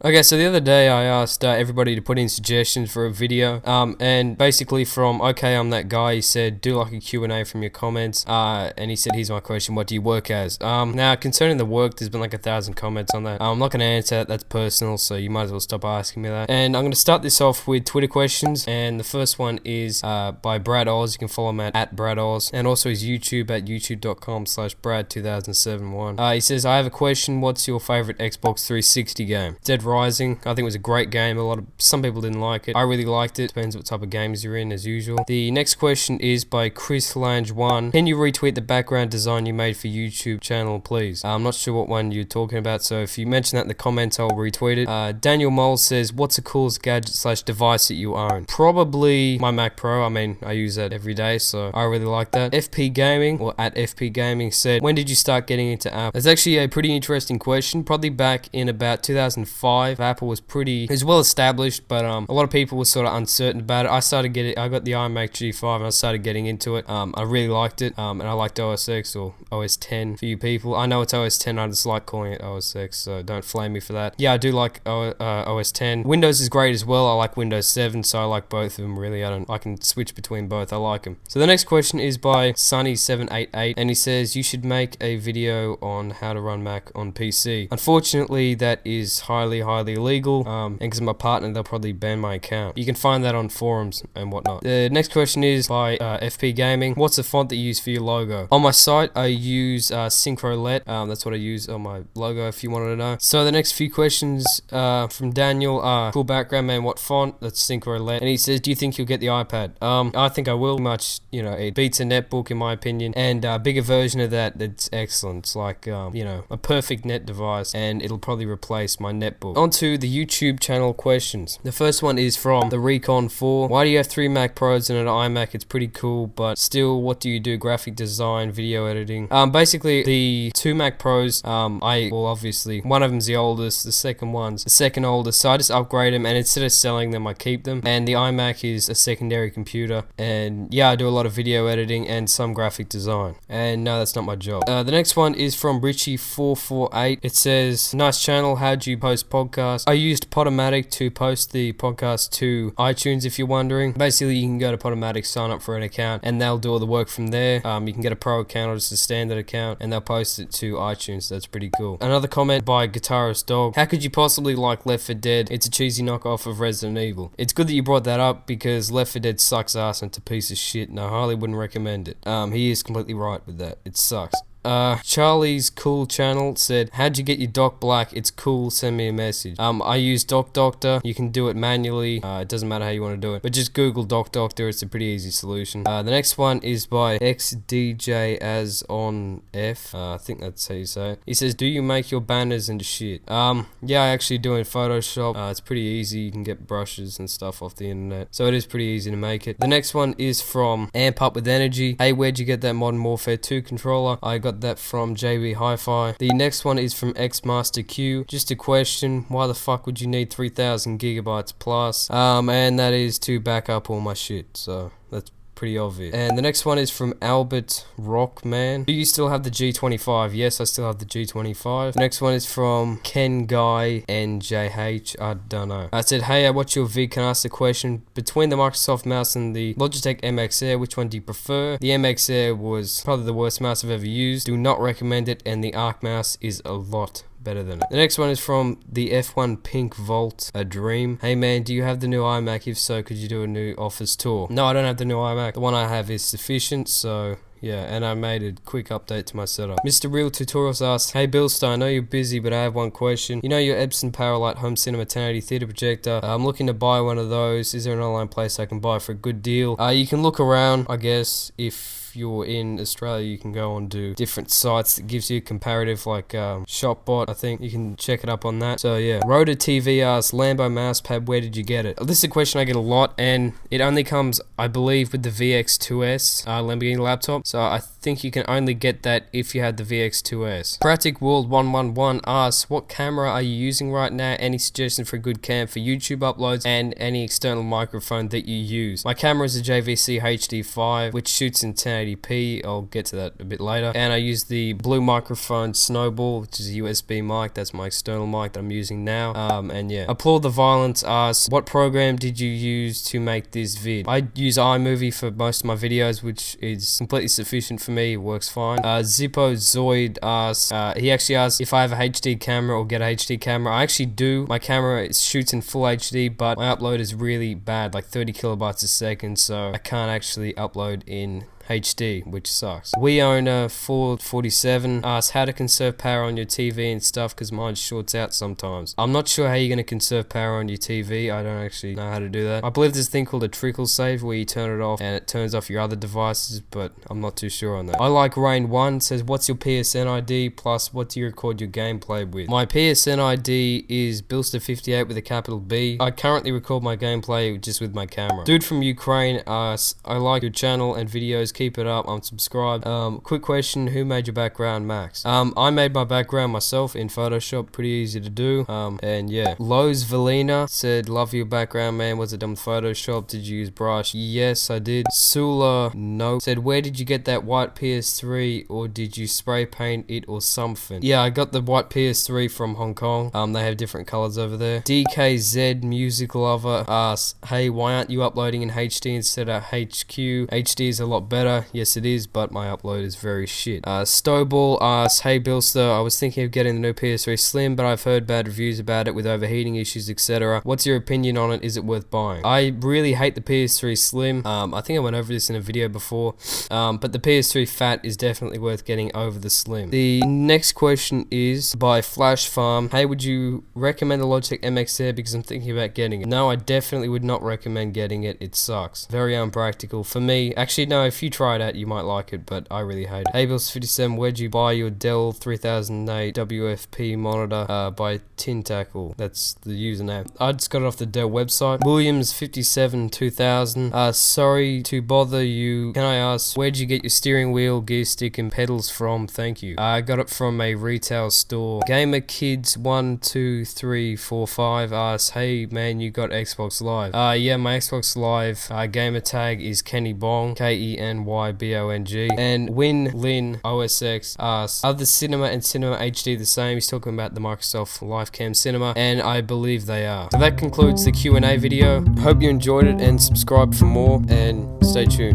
Okay, so the other day I asked everybody to put in suggestions for a video, and basically from Okay I'm That Guy, he said do like a Q&A from your comments, and he said here's my question, what do you work as? Now concerning the work, there's been like 1,000 comments on that. I'm not going to answer that, that's personal, so you might as well stop asking me that. And I'm going to start this off with Twitter questions, and the first one is by Brad Oz. You can follow him at Brad Oz, and also his YouTube at youtube.com/Brad2007. He says, I have a question, what's your favorite Xbox 360 game? Dead Rising, I think it was a great game. Some people didn't like it. I really liked it. Depends what type of games you're in, as usual. The next question is by Chris Lange 1. Can you retweet the background design you made for YouTube channel, please? I'm not sure what one you're talking about, so if you mention that in the comments, I'll retweet it. Daniel Mole says, what's the coolest gadget/device that you own? Probably my Mac Pro. I mean, I use that every day, so I really like that. FP Gaming, or at FP Gaming, said, when did you start getting into Apple? That's actually a pretty interesting question. Probably back in about 2005. Apple was well established, but a lot of people were sort of uncertain about it. I got the iMac G5 and I started getting into it. I really liked it, and I liked OS X or OS 10 for you people. I know it's OS 10, I just like calling it OS X, so don't flame me for that. Yeah, I do like OS 10. Windows is great as well. I like Windows 7, so I like both of them really. I can switch between both. I like them. So the next question is by Sunny788, and he says, you should make a video on how to run Mac on PC. Unfortunately, that is highly illegal, and because of my partner, they'll probably ban my account. You can find that on forums and whatnot. The next question is by FP Gaming. What's the font that you use for your logo? On my site, I use Synchrolet. That's what I use on my logo, if you wanted to know. So the next few questions from Daniel are, cool background, man, what font? That's Synchrolet. And he says, do you think you'll get the iPad? I think I will. Much, it beats a netbook in my opinion, and a bigger version of that's excellent. It's like, a perfect net device, and it'll probably replace my netbook. On to the YouTube channel questions. The first one is from the Recon 4. Why do you have 3 Mac Pros and an iMac? It's pretty cool, but still, what do you do? Graphic design, video editing. Basically, the 2 Mac Pros, obviously, one of them's the oldest, the second one's the second oldest, so I just upgrade them, and instead of selling them, I keep them. And the iMac is a secondary computer, and yeah, I do a lot of video editing and some graphic design. And no, that's not my job. The next one is from Richie448. It says, nice channel, how'd you post podcast? I used Podomatic to post the podcast to iTunes, if you're wondering. Basically, you can go to Podomatic, sign up for an account, and they'll do all the work from there. You can get a pro account or just a standard account, and they'll post it to iTunes. So that's pretty cool. Another comment by Guitarist Dog. How could you possibly like Left 4 Dead? It's a cheesy knockoff of Resident Evil. It's good that you brought that up, because Left 4 Dead sucks ass and it's a piece of shit, and I highly wouldn't recommend it. He is completely right with that. It sucks. Charlie's Cool Channel said, how'd you get your Doc Black? It's cool, send me a message. I use Doc Doctor. You can do it manually. It doesn't matter how you want to do it, but just Google Doc Doctor. It's a pretty easy solution. The next one is by XDJ as on F. I think that's how you say it. He says, do you make your banners and shit? Yeah, I actually do in Photoshop. It's pretty easy. You can get brushes and stuff off the internet, so it is pretty easy to make it. The next one is from Amp Up With Energy. Hey, where'd you get that Modern Warfare 2 controller? I got that from JB Hi-Fi. The next one is from Xmaster Q. Just a question, why the fuck would you need 3000 gigabytes plus? And that is to back up all my shit, so that's pretty obvious. And the next one is from Albert Rockman. Do you still have the G25? Yes, I still have the G25. The next one is from Ken Guy NJH. I don't know. I said, hey, I watch your vid. Can I ask a question? Between the Microsoft mouse and the Logitech MX Air, which one do you prefer? The MX Air was probably the worst mouse I've ever used. Do not recommend it, and the Arc mouse is a lot better than it. The next one is from the F1 Pink Vault, a dream. Hey man, do you have the new iMac? If so, could you do a new office tour? No, I don't have the new iMac. The one I have is sufficient, so yeah, and I made a quick update to my setup. Mr. Real Tutorials asks, hey Bilsta, I know you're busy, but I have one question. You know your Epson Powerlight Home Cinema 1080 theater projector? I'm looking to buy one of those. Is there an online place I can buy for a good deal? You can look around, I guess. If you're in Australia, you can go on to different sites that gives you a comparative, like Shopbot. I think you can check it up on that. So yeah. Rotor TV asks, Lambo mousepad, where did you get it? This is a question I get a lot, and it only comes, I believe, with the VX2S Lamborghini laptop. So I think you can only get that if you have the VX2S. Pratic World 111 asks, what camera are you using right now? Any suggestion for a good cam for YouTube uploads and any external microphone that you use? My camera is a JVC HD5 which shoots in 1080p. I'll get to that a bit later. And I use the Blue microphone Snowball, which is a USB mic. That's my external mic that I'm using now. And yeah. Applaud the Violence asks, what program did you use to make this vid? I use iMovie for most of my videos, which is completely sufficient for me. It works fine. Zippo Zoid asks, he actually asked if I have a HD camera or get a HD camera. I actually do. My camera shoots in full HD, but my upload is really bad, like 30 kilobytes a second, so I can't actually upload in HD, which sucks. We own a 447 asks how to conserve power on your TV and stuff because mine shorts out sometimes. I'm not sure how you're going to conserve power on your TV. I don't actually know how to do that. I believe there's a thing called a trickle save where you turn it off and it turns off your other devices, but I'm not too sure on that. I like Rain1 says, what's your PSN ID plus what do you record your gameplay with? My PSN ID is Bilsta58 with a capital B. I currently record my gameplay just with my camera. Dude from Ukraine asks, I like your channel and videos. Keep it up. I'm subscribed. Quick question, who made your background, Max? I made my background myself in Photoshop. Pretty easy to do. And yeah. Lowe's Valina said, love your background, man. Was it done with Photoshop? Did you use brush? Yes, I did. Sula no said, where did you get that white PS3 or did you spray paint it or something? Yeah, I got the white PS3 from Hong Kong. They have different colors over there. DKZ Music Lover asks, hey, why aren't you uploading in HD instead of HQ? HD is a lot better. Yes, it is, but my upload is very shit. Stowball asks, hey Bilster, I was thinking of getting the new PS3 Slim, but I've heard bad reviews about it with overheating issues, etc. What's your opinion on it? Is it worth buying? I really hate the PS3 Slim. I think I went over this in a video before, but the PS3 Fat is definitely worth getting over the Slim. The next question is by Flash Farm. Hey, would you recommend the Logitech MX there because I'm thinking about getting it? No, I definitely would not recommend getting it. It sucks. Very unpractical. For me, actually no, if you try it out, you might like it, but I really hate it. Hey Bills57, where'd you buy your Dell 3008 WFP monitor? By Tin Tackle. That's the username. I just got it off the Dell website. Williams57 2000. Sorry to bother you. Can I ask, where'd you get your steering wheel, gear stick, and pedals from? Thank you. I got it from a retail store. Gamer Kids 12345 asks, hey man, you got Xbox Live? Yeah, my Xbox Live gamer tag is Kenny Bong, KENYBONG. And Win Lin OSX asks, are the Cinema and Cinema HD the same? He's talking about the Microsoft Livecam Cinema, and I believe they are. So that concludes the Q&A video. Hope you enjoyed it and subscribe for more, and stay tuned.